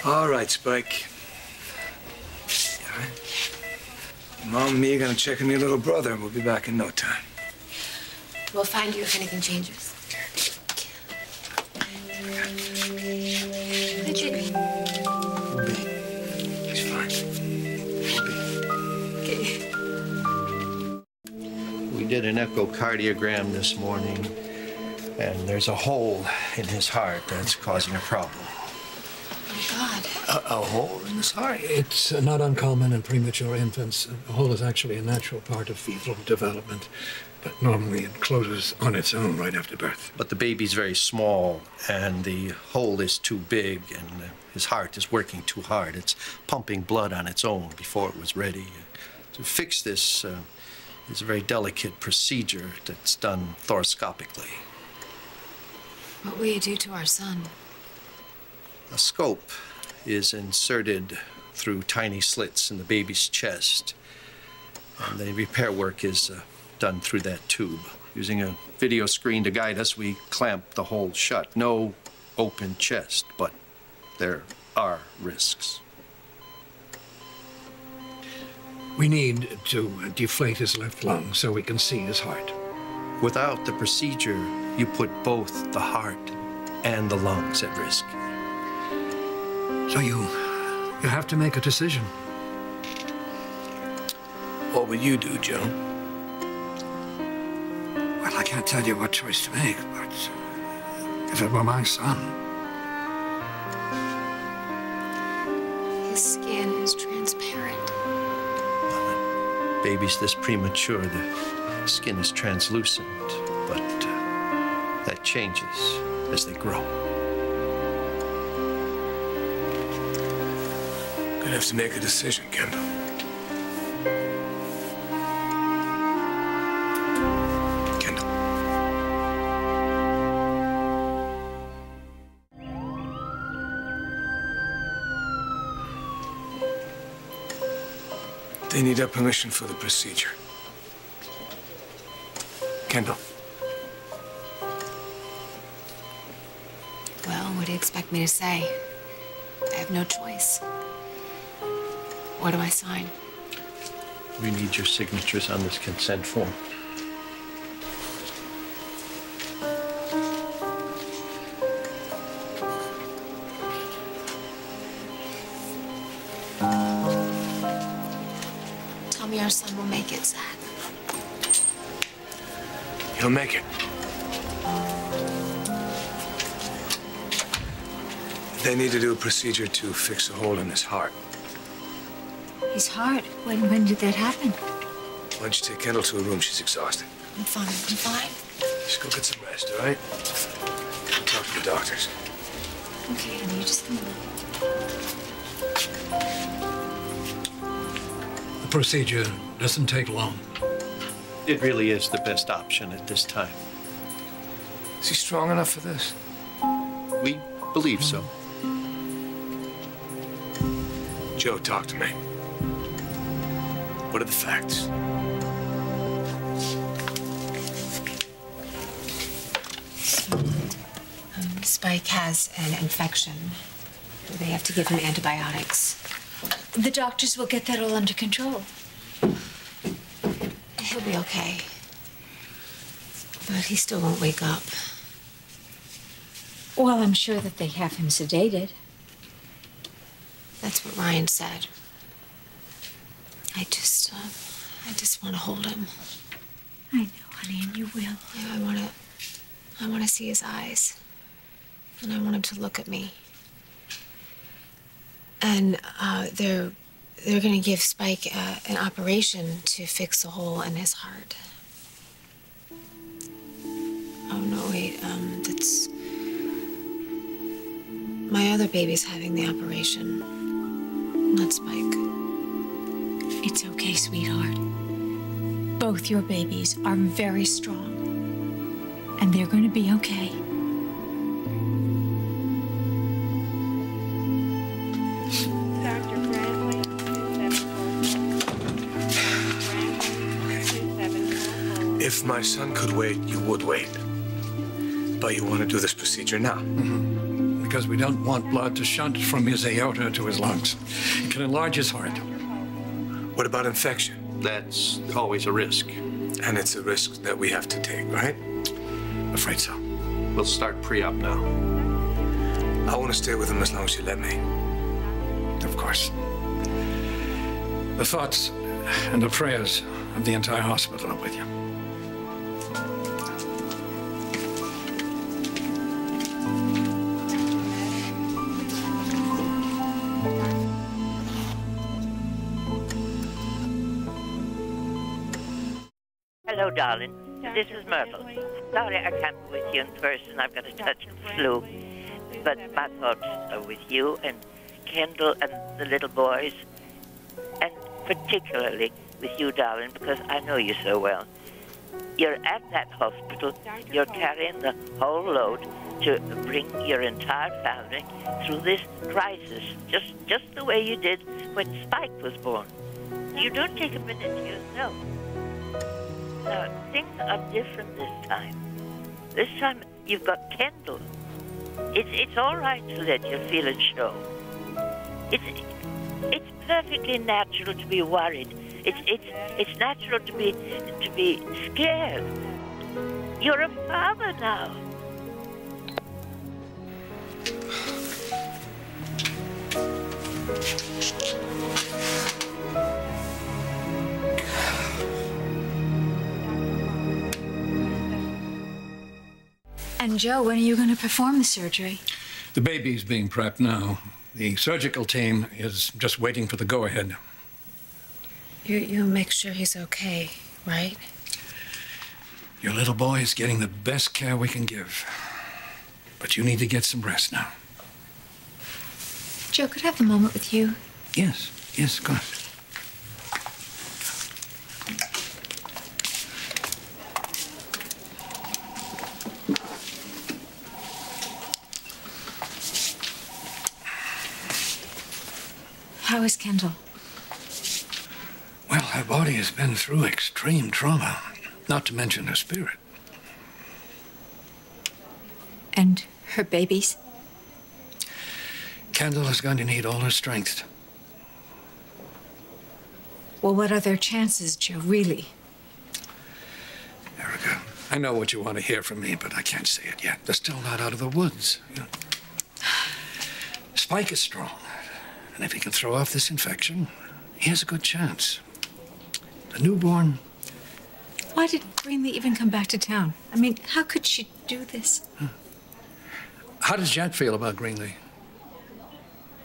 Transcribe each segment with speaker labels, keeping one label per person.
Speaker 1: All right, Spike. All right. Mom and me are gonna check on your little brother, and we'll be back in no time.
Speaker 2: We'll find you if anything changes. Legit.
Speaker 1: We'll be. He's fine. We'll be.
Speaker 2: Okay.
Speaker 3: We did an echocardiogram this morning, and there's a hole in his heart that's causing a problem.
Speaker 2: Oh, God.
Speaker 1: A hole in his heart?
Speaker 4: It's not uncommon in premature infants. A hole is actually a natural part of fetal development, but normally it closes on its own right after birth.
Speaker 3: But the baby's very small, and the hole is too big, and his heart is working too hard. It's pumping blood on its own before it was ready. To fix this is a very delicate procedure that's done thoracoscopically.
Speaker 2: What will you do to our son?
Speaker 3: A scope is inserted through tiny slits in the baby's chest, and the repair work is done through that tube. Using a video screen to guide us, we clamp the hole shut. No open chest, but there are risks.
Speaker 4: We need to deflate his left lung so we can see his heart.
Speaker 3: Without the procedure, you put both the heart and the lungs at risk.
Speaker 4: So you have to make a decision.
Speaker 1: What would you do, Joe?
Speaker 4: Well, I can't tell you what choice to make, but if it were my son...
Speaker 2: His skin is transparent.
Speaker 3: Well, babies this premature, the skin is translucent, but that changes as they grow.
Speaker 1: Gonna have to make a decision, Kendall. Kendall. They need our permission for the procedure. Kendall.
Speaker 2: Well, what do you expect me to say? I have no choice. What do I sign?
Speaker 3: We need your signatures on this consent form.
Speaker 2: Tell me our son will make it, Zach.
Speaker 1: He'll make it. They need to do a procedure to fix a hole in his heart.
Speaker 5: His heart? When did that happen?
Speaker 1: Why don't you take Kendall to her room? She's exhausted.
Speaker 2: I'm fine. I'm fine.
Speaker 1: Just go get some rest, all right? Talk to the doctors.
Speaker 2: Okay, honey, you just come on.
Speaker 4: The procedure doesn't take long.
Speaker 3: It really is the best option at this time.
Speaker 1: Is he strong enough for this?
Speaker 3: We believe so.
Speaker 1: Joe, talk to me. What are the facts?
Speaker 2: Spike has an infection. They have to give him antibiotics.
Speaker 5: The doctors will get that all under control.
Speaker 2: He'll be okay. But he still won't wake up.
Speaker 5: Well, I'm sure that they have him sedated.
Speaker 2: That's what Ryan said. I just want to hold him.
Speaker 5: I know, honey, and you will.
Speaker 2: I want to see his eyes. And I want him to look at me. And they're going to give Spike an operation to fix a hole in his heart. Oh, no, wait, that's... My other baby's having the operation, not Spike.
Speaker 5: It's okay, sweetheart. Both your babies are very strong, and they're going to be okay.
Speaker 6: Dr. Bradley, 2744.
Speaker 1: If my son could wait, you would wait. But you want to do this procedure now.
Speaker 4: We because we don't want blood to shunt from his aorta to his lungs. It can enlarge his heart.
Speaker 1: What about infection?
Speaker 3: That's always a risk.
Speaker 1: And it's a risk that we have to take, right?
Speaker 4: Afraid so.
Speaker 3: We'll start pre-op now.
Speaker 1: I want to stay with him as long as you let me.
Speaker 4: Of course. The thoughts and the prayers of the entire hospital are with you.
Speaker 7: Hello, darling. This is Myrtle. Sorry I can't be with you in person. I've got a touch of flu. But my thoughts are with you and Kendall and the little boys. And particularly with you, darling, because I know you so well. You're at that hospital. You're carrying the whole load to bring your entire family through this crisis, just the way you did when Spike was born. You don't take a minute to yourself. No, things are different this time. This time you've got Kendall. It's all right to let your feelings show. It's perfectly natural to be worried. It's natural to be scared. You're a father now.
Speaker 5: And Joe, when are you going to perform the surgery?
Speaker 4: The baby's being prepped now. The surgical team is just waiting for the go-ahead.
Speaker 2: You'll make sure he's okay, right?
Speaker 4: Your little boy is getting the best care we can give. But you need to get some rest now.
Speaker 5: Joe, could I have a moment with you?
Speaker 4: Yes, of course.
Speaker 5: How is Kendall?
Speaker 4: Well, her body has been through extreme trauma, not to mention her spirit.
Speaker 5: And her babies?
Speaker 4: Kendall is going to need all her strength.
Speaker 5: Well, what are their chances, Joe, really?
Speaker 4: Erica, I know what you want to hear from me, but I can't say it yet. They're still not out of the woods. Spike is strong. And if he can throw off this infection, he has a good chance. The newborn...
Speaker 5: Why did Greenlee even come back to town? I mean, how could she do this?
Speaker 4: How does Jack feel about Greenlee?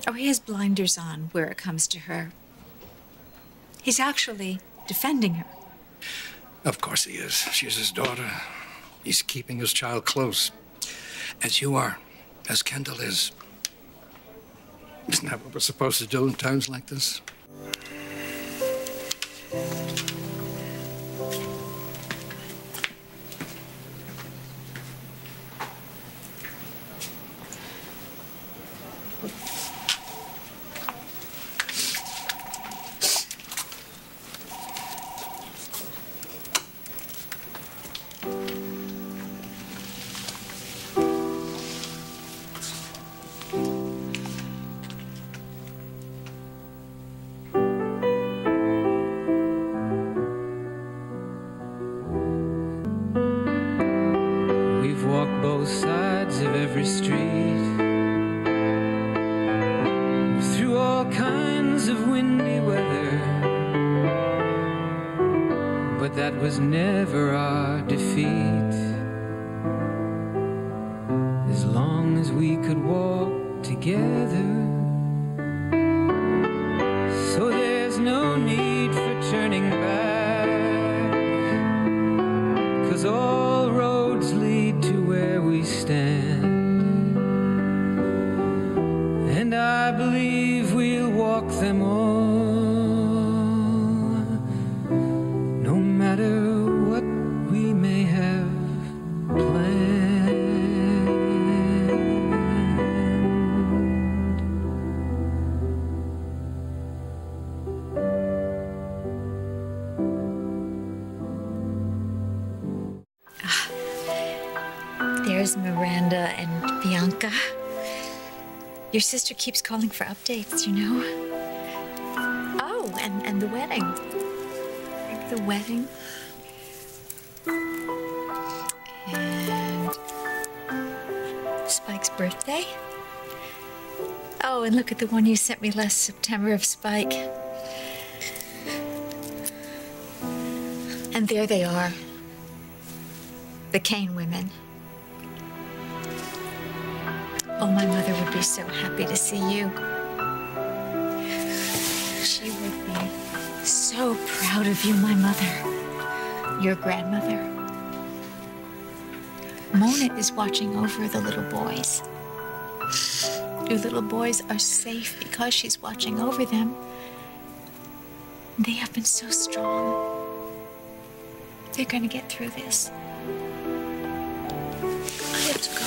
Speaker 5: Oh, he has blinders on where it comes to her. He's actually defending her.
Speaker 4: Of course he is. She's his daughter. He's keeping his child close. As you are. As Kendall is. Isn't that what we're supposed to do in times like this?
Speaker 8: both sides of every street, through all kinds of windy weather, but that was never our defeat. As long as we could walk together, so there's no need for turning back, 'cause all roads lead to where we stand, and I believe we'll walk them all, no matter what we may have planned.
Speaker 5: There's Miranda and Bianca. Your sister keeps calling for updates, you know? Oh, and the wedding. The wedding. And Spike's birthday. Oh, and look at the one you sent me last September of Spike. And there they are. The Kane women. Oh, my mother would be so happy to see you. She would be so proud of you, my mother. Your grandmother. Mona is watching over the little boys. Your little boys are safe because she's watching over them. They have been so strong. They're gonna get through this. I have to go.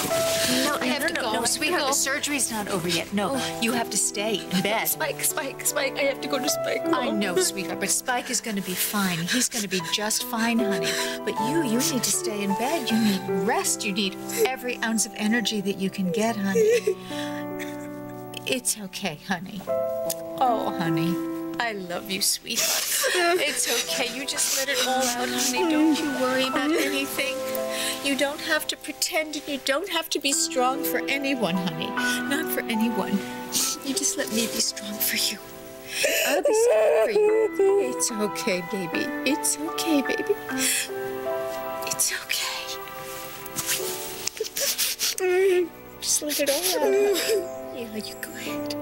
Speaker 5: No, I have to go.
Speaker 2: No,
Speaker 5: Sweetheart, the surgery's not over yet. No, you have to stay in bed.
Speaker 2: Spike. I have to go to Spike.
Speaker 5: I know, sweetheart, but Spike is gonna be fine. He's gonna be just fine, honey. But you need to stay in bed. You need rest. You need every ounce of energy that you can get, honey. It's okay, honey. Oh, honey. I love you, sweetheart. It's okay. You just let it all out, honey. Don't you worry about anything. You don't have to pretend, and you don't have to be strong for anyone, honey. Not for anyone. You just let me be strong for you. I'll be strong for you. It's okay, baby. It's okay, baby. It's okay. Just let it all out, honey. Yeah, you go ahead.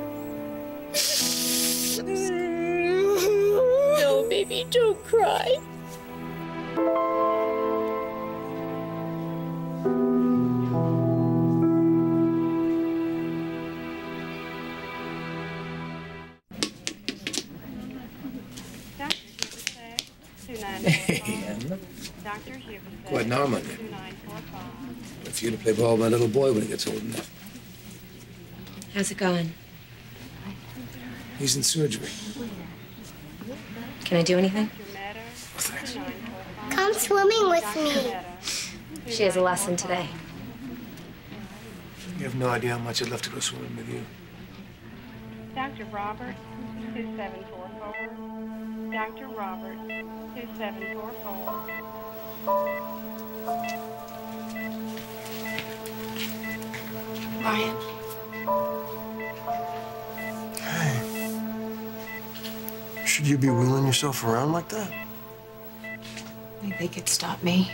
Speaker 5: No, baby, don't cry.
Speaker 1: Hey, Anna. Quite an arm on you. For you to play ball with my little boy when he gets old enough.
Speaker 9: How's it going?
Speaker 1: He's in surgery.
Speaker 9: Can I do anything?
Speaker 1: Oh, thanks.
Speaker 10: Come swimming with me.
Speaker 9: She has a lesson today.
Speaker 1: You have no idea how much I'd love to go swimming with you.
Speaker 6: Dr. Roberts, 2744. Dr. Roberts, 2744.
Speaker 2: Brian.
Speaker 11: Hey. Should you be wheeling yourself around like that?
Speaker 2: Think they could stop me.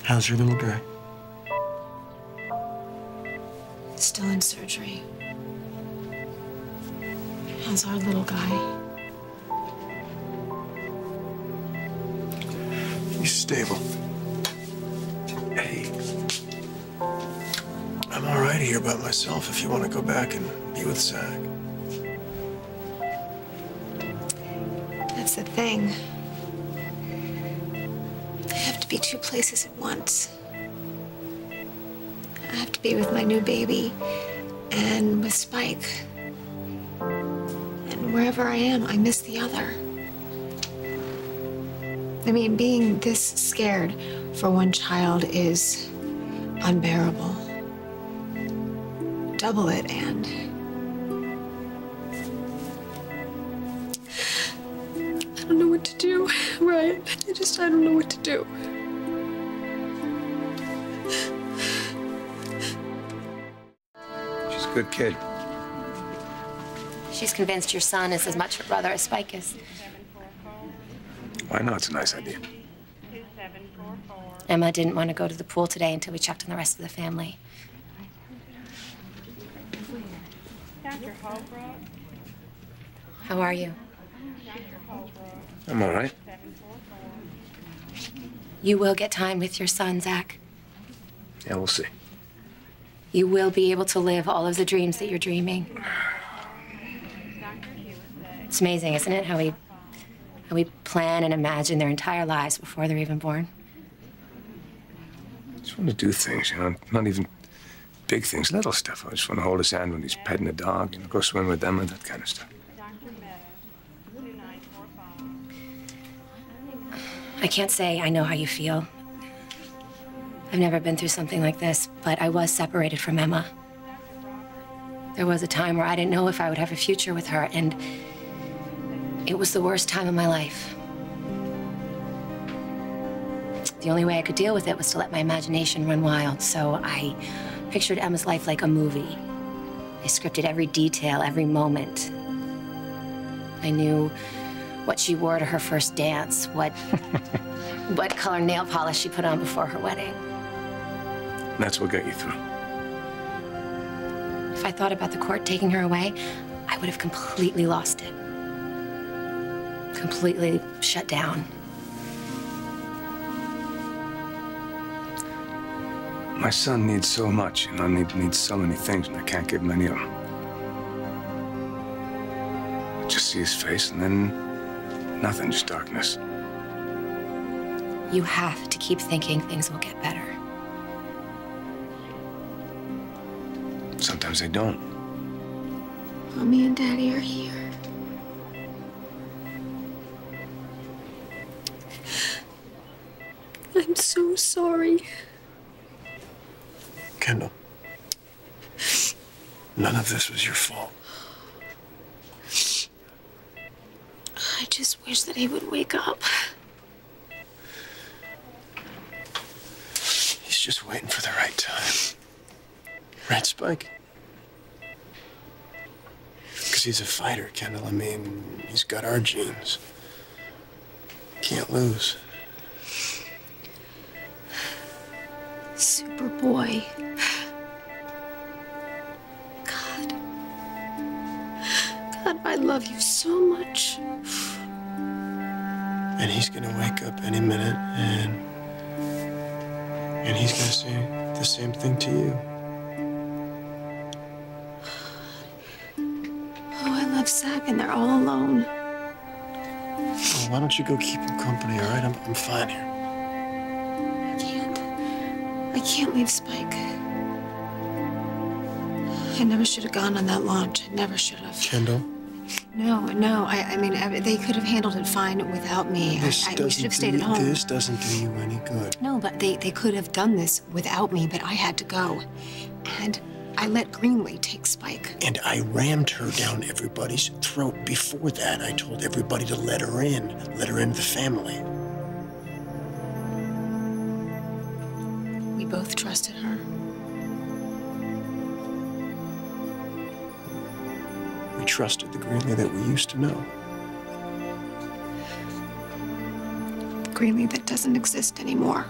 Speaker 11: How's your little guy?
Speaker 2: Still in surgery. How's our little guy?
Speaker 11: He's stable. Hey, I'm all right here by myself if you want to go back and be with Zach.
Speaker 2: That's the thing. I have to be two places at once. I have to be with my new baby and with Spike. And wherever I am, I miss the other. I mean, being this scared for one child is unbearable. Double it, and I don't know what to do, Ryan. I don't know what to do.
Speaker 1: She's a good kid.
Speaker 9: She's convinced your son is as much her brother as Spike is.
Speaker 1: Why not? It's a nice idea.
Speaker 9: Emma didn't want to go to the pool today until we checked on the rest of the family.
Speaker 6: Dr. Holbrook.
Speaker 9: How are you?
Speaker 1: I'm all right.
Speaker 9: You will get time with your son, Zach.
Speaker 1: Yeah, we'll see.
Speaker 9: You will be able to live all of the dreams that you're dreaming. It's amazing, isn't it, how we plan and imagine their entire lives before they're even born?
Speaker 1: I just want to do things, you know, not even big things, little stuff. I just want to hold his hand when he's petting a dog, you know, go swim with them and that kind of stuff.
Speaker 9: I can't say I know how you feel. I've never been through something like this, but I was separated from Emma. There was a time where I didn't know if I would have a future with her, and it was the worst time of my life. The only way I could deal with it was to let my imagination run wild, so I pictured Emma's life like a movie. I scripted every detail, every moment. I knew what she wore to her first dance, what color nail polish she put on before her wedding.
Speaker 1: That's what got you through.
Speaker 9: If I thought about the court taking her away, I would have completely lost it. Completely shut down.
Speaker 1: My son needs so much, you know, needs so many things, and I can't give him any of them. I just see his face, and then nothing, just darkness.
Speaker 9: You have to keep thinking things will get better.
Speaker 1: Sometimes they don't.
Speaker 2: Mommy and Daddy are here. I'm so sorry.
Speaker 11: Kendall, none of this was your fault.
Speaker 2: I just wish that he would wake up.
Speaker 11: He's just waiting for the right time. Right, Spike? Because he's a fighter, Kendall. I mean, he's got our genes. Can't lose.
Speaker 2: Superboy. God, I love you so much.
Speaker 11: And he's gonna wake up any minute, and he's gonna say the same thing to you.
Speaker 2: Oh, I love Zach, and they're all alone.
Speaker 11: Well, why don't you go keep him company, all right? I'm fine here.
Speaker 2: I can't leave Spike. I never should have gone on that launch. I never should have.
Speaker 11: Kendall?
Speaker 2: No. I mean, they could have handled it fine without me. We should have stayed at home.
Speaker 11: This doesn't do you any good.
Speaker 2: No, but they could have done this without me, but I had to go. And I let Greenlee take Spike.
Speaker 11: And I rammed her down everybody's throat. Before that, I told everybody to let her into the family.
Speaker 2: We both trusted her.
Speaker 11: We trusted the Greenlee that we used to know.
Speaker 2: Greenlee that doesn't exist anymore.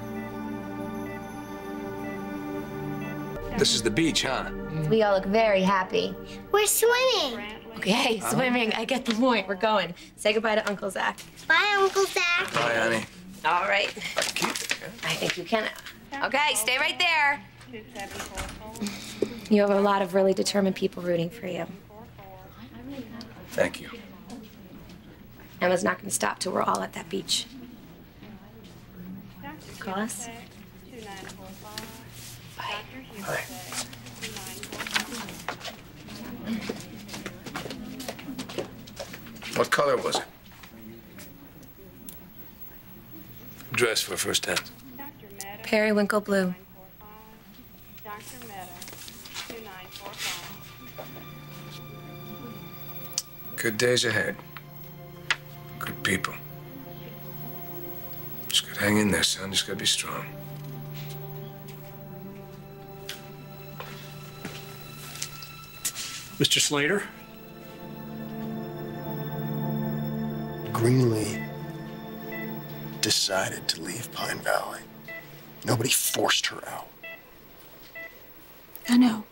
Speaker 1: This is the beach, huh?
Speaker 9: We all look very happy.
Speaker 10: We're swimming.
Speaker 9: Okay, swimming. I get the point. We're going. Say goodbye to Uncle Zach.
Speaker 10: Bye, Uncle Zach.
Speaker 1: Bye, honey.
Speaker 9: All right.
Speaker 1: I can keep it, yeah?
Speaker 9: I think you can. Okay, stay right there. You have a lot of really determined people rooting for you.
Speaker 1: Thank you.
Speaker 9: Emma's not going to stop till we're all at that beach. Call us.
Speaker 1: Bye. Bye. What color was it? Dress for first dance.
Speaker 9: Periwinkle blue.
Speaker 1: Good days ahead. Good people. Just gotta hang in there, son. Just gotta be strong.
Speaker 4: Mr. Slater?
Speaker 11: Greenlee decided to leave Pine Valley. Nobody forced her out.
Speaker 2: I know.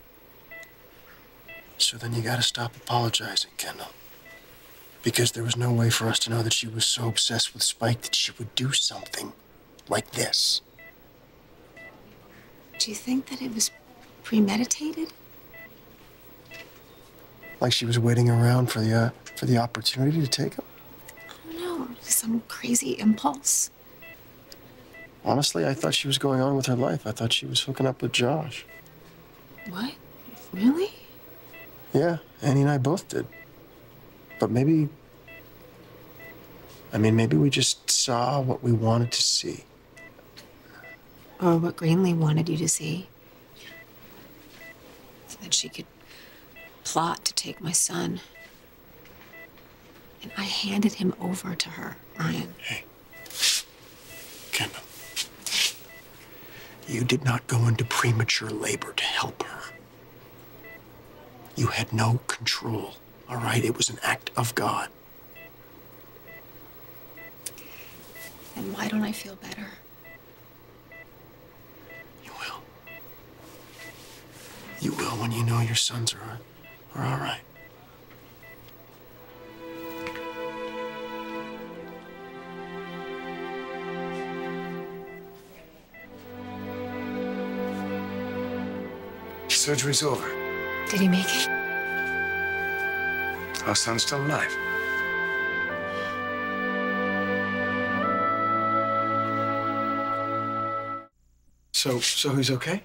Speaker 11: So then you gotta stop apologizing, Kendall. Because there was no way for us to know that she was so obsessed with Spike that she would do something like this.
Speaker 2: Do you think that it was premeditated?
Speaker 11: Like she was waiting around for the opportunity to take him?
Speaker 2: I don't know. Some crazy impulse.
Speaker 11: Honestly, I thought she was going on with her life. I thought she was hooking up with Josh.
Speaker 2: What? Really?
Speaker 11: Yeah, Annie and I both did. But maybe we just saw what we wanted to see.
Speaker 2: or what Greenlee wanted you to see. So that she could plot to take my son. And I handed him over to her, Ryan.
Speaker 11: Hey, Kendall. You did not go into premature labor to help her. You had no control, all right? It was an act of God.
Speaker 2: And why don't I feel better?
Speaker 11: You will. You will when you know your sons are all right.
Speaker 1: Surgery's over.
Speaker 2: Did he make it?
Speaker 1: Our son's still alive.
Speaker 11: So he's okay?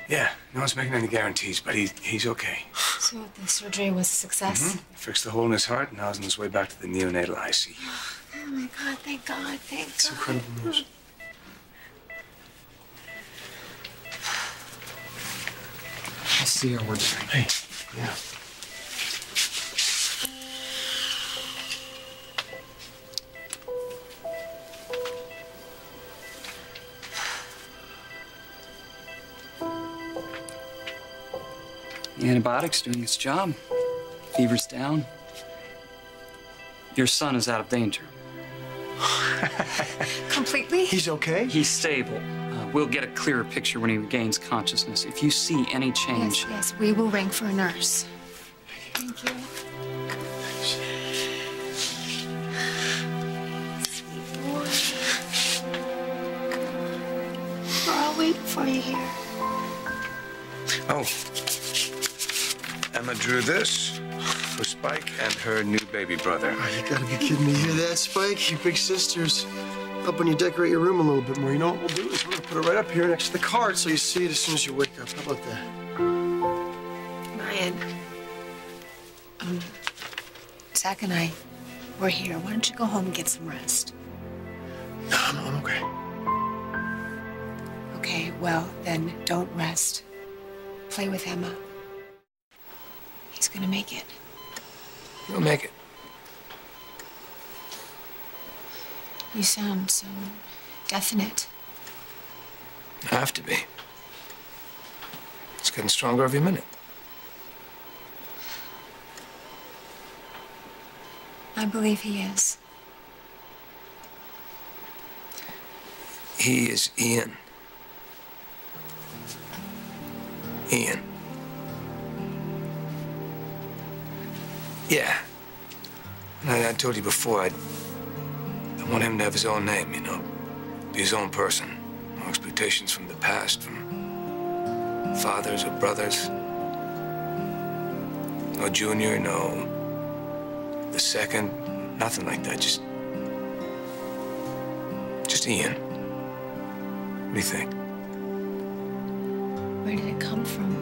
Speaker 1: Yeah, no one's making any guarantees, but he's okay.
Speaker 2: So the surgery was a success?
Speaker 1: Fixed the hole in his heart, and now he's on his way back to the neonatal ICU.
Speaker 2: Oh my God, thank God, thank God.
Speaker 11: It's incredible news.
Speaker 12: I'll see how we're doing.
Speaker 11: Hey, yeah.
Speaker 12: The antibiotic's doing its job. Fever's down. Your son is out of danger.
Speaker 2: Completely?
Speaker 11: He's okay?
Speaker 12: He's stable. We'll get a clearer picture when he regains consciousness. If you see any change...
Speaker 2: Yes, we will ring for a nurse. Thank you. Sweet boy. We're all waiting for you here.
Speaker 1: Oh. Emma drew this for Spike and her new baby brother.
Speaker 11: Oh, you gotta be kidding me. You hear that, Spike? Your big sister's helping you decorate your room a little bit more. You know what we'll do is we're gonna put it right up here next to the card so you see it as soon as you wake up. How about that?
Speaker 2: Ryan, Zach and I, we're here. Why don't you go home and get some rest?
Speaker 11: No, I'm okay.
Speaker 2: Okay, well, then don't rest. Play with Emma. He's gonna make it.
Speaker 1: He'll make it.
Speaker 2: You sound so definite.
Speaker 1: Have to be. It's getting stronger every minute.
Speaker 2: I believe he is.
Speaker 1: He is Ian. Ian. Yeah. And I told you before, I want him to have his own name, you know, be his own person. No expectations from the past, from fathers or brothers. No junior, no the second, nothing like that. Just Ian. What do you think?
Speaker 2: Where did it come from?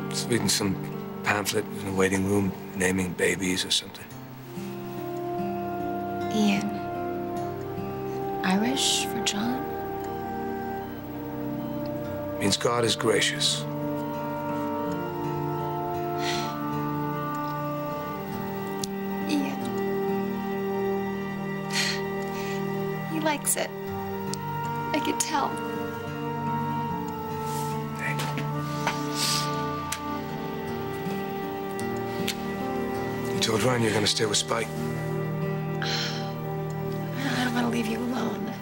Speaker 1: Just reading some pamphlet in the waiting room, naming babies or something.
Speaker 2: Ian. Irish for John?
Speaker 1: Means God is gracious.
Speaker 2: Ian. He likes it. I could tell.
Speaker 1: You told Ryan you're gonna stay with Spike.
Speaker 2: I don't want to leave you alone.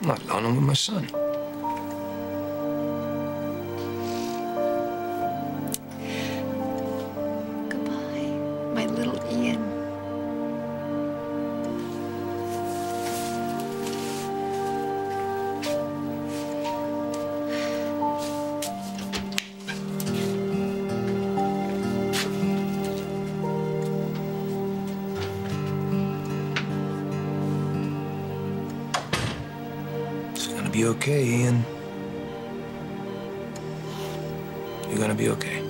Speaker 1: I'm not alone, I'm with my son.
Speaker 2: Goodbye, my little Ian.
Speaker 1: Be okay, Ian. You're gonna be okay.